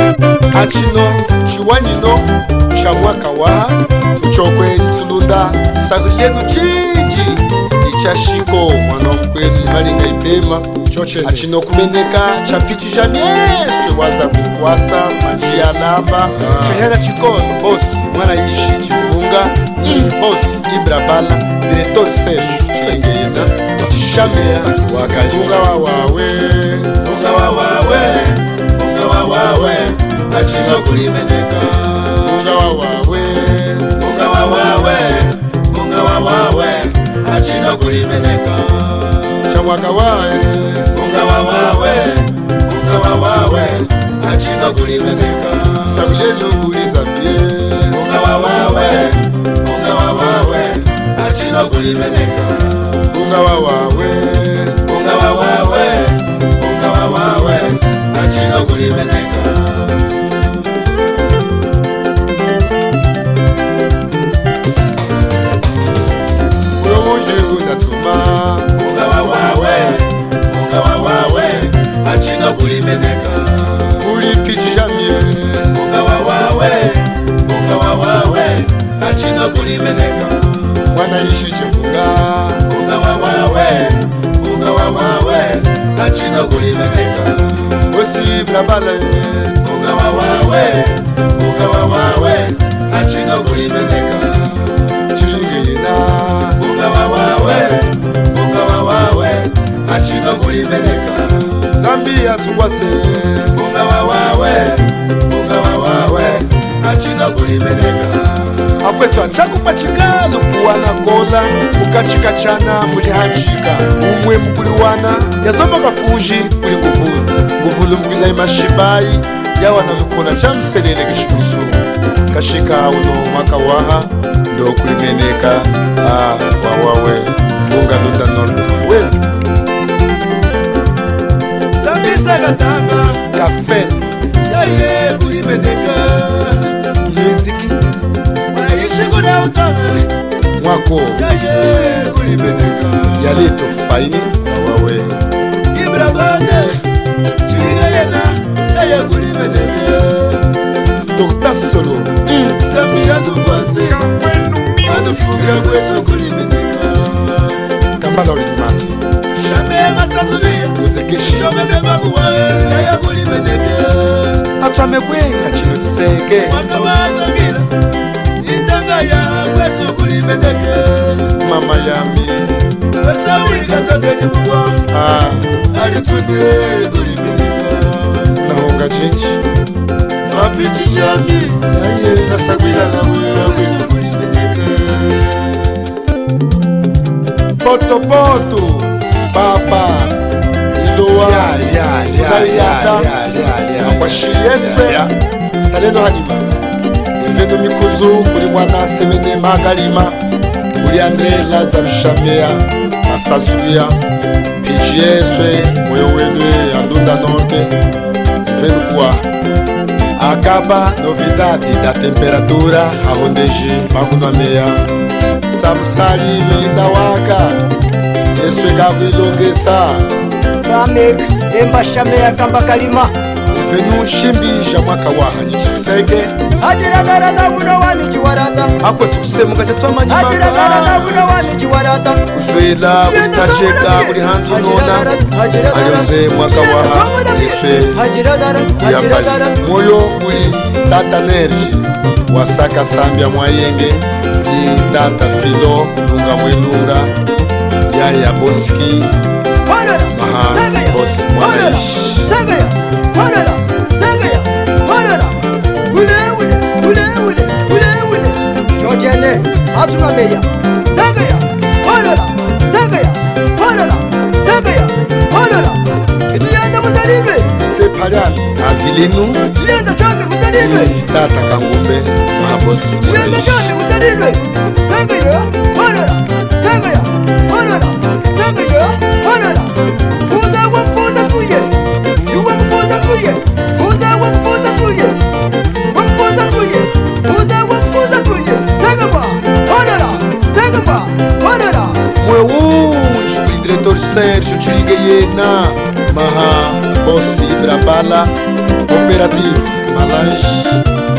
Achino chiwanyino shamwaka wa tuchokwe itulunda sagulenu chiji ichashiko mwana mkwenu malinga ipema achino kumeneka chapichi jamieswe waza kukwasa manji ya lamba chahera chikono bosi mwana ishi chifunga bosi Ibrabala Director Serge chilengena shamea wakaunga wawawe achino kulimeneka unga wawawe achino kulimeneka chamwaka wae unga wawawe achino kulimeneka sabuleno kuliza pie unga wawawe achino kulimeneka unga wawawe achino kulimeneka achino kulimeneka ulipichi jamie unga wawawe achino kulimeneka wanaishi chifunga unga wawawe achino kulimeneka bosi Ibrabala unga wawawe achino kulimeneka chilingina unga wawawe achino kulimeneka Zambia tukwase unga wawawe achino kulimeneka akwetu achakupa chikalo kuwana kola ukachikachana muli hachika umwe mukuliwana yazoma kafuji kuli nguvulu mkwiza imashibai yawana lukona cha mselele kishikulisu kashika uno mwaka waha ndo kulimeneka wawawe unga lunda nordu welu Sagatanga kafe yaye kulimeneka yeziki maisha kuna utanga mwako yaye kulimeneka yalito faini wawe Ibrabala chirigayena yaye kulimeneka Dr. Solo Zambia tukwase adufunga kwetu kulimeneka Kampala ulimati Shame masasulia Shome bebaguwa Yaya kulimeneke Atwame kwenga chino tseke Mwaka wachangila Itanga ya kwetu kulimeneke Mama yami Wesa wika tadeni mkwa Alitude kulimeneka Nahonga chinchi Mapichi jami Nasagwila na wewe kwetu kulimeneke Poto poto Papa Iloa Sudariata Akwashiriese Saleno Hadima Ifedo Mikuzu Kuli mwana Semene Magalima Kuli Andre Lazar Shamea Masasuya Pijieswe Moyo wenwe Andunda Norte Ifedo kuwa Akaba novidade da temperatura Ahondeji Maguna Meya Samsali Mindawaka Yeswe kakwilongesa Ramek Emba Shamea Kamba Kalima Venu shimbisha mwaka waha Nichisege Hajiragarata Uno wani chiwarata Akwe tukuse mukachatwa manyimaka Hajiragarata Uno wani chiwarata Kuzwela ulitacheka uli hantu nona Alionze mwaka waha Yeswe Yambali Moyo uli tata nerji Wasaka sambia mwayenge Ni tata filo Lunga mwelunga Yaya boski boss mwanaishi Chojene atuna meya Zagaya Ituyanda muzalibe Separiani avilinu Tuyanda chambe muzalibe Tata kangumbe mabosi Tuyanda chambe muzalibe Zagaya Fuza wakufuza tuye Yuwa kufuza tuye Fuza wakufuza tuye Wakufuza tuye Fuza wakufuza tuye Zagaba Mwewunji kuli Director Serge Chilingeyena Maha Boss Ibrabala Cooperative Malange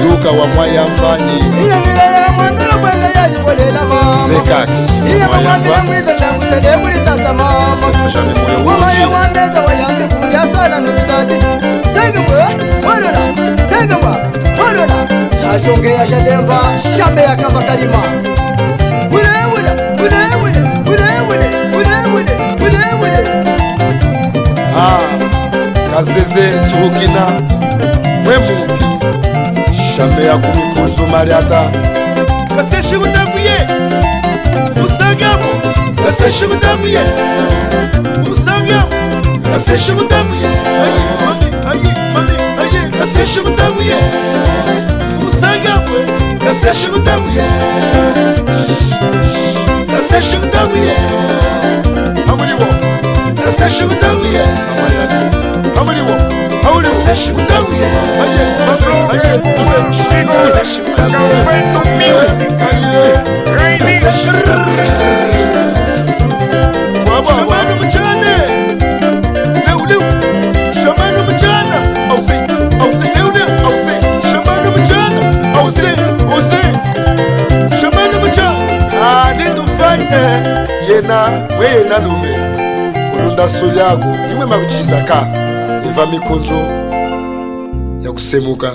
Luka wa Mwaya Mfani Inyanilala mwandala kwenda yalibolela mama Zekax Iya Mwaya mwambile Mfani mwiza nyamusele kuli tata mama Sepujame moyo Wamaye uji wambeza wayambi kuya sana nubitati Senge mwe, walola, senge mwa, walola Yashonge ya shalemba, shambe ya kava kalima Wule wule, wule wule, wule wule, wule wule, wule wule Kazeze Tuhukina Mwemupi Shame ya kumikunzu mariata Kaseshi utamuye Musangamo Kaseshi utamuye Musangamo Kaseshi utamuye Ayi Kaseshi utamuye Musangamo Kaseshi utamuye Kaseshi utamuye Hamuliwo Kaseshi utamuye Hamuliwo Hamuliwo Kaseshi utamuye Shamanu mchane Leu Shamanu mchana Ausi Shamanu mchana Ausi Shamanu mchana Nitufanye Yena Wena nume Kulunda soliago Niwe makuchizaka Iva mikunzo Ya kusemuka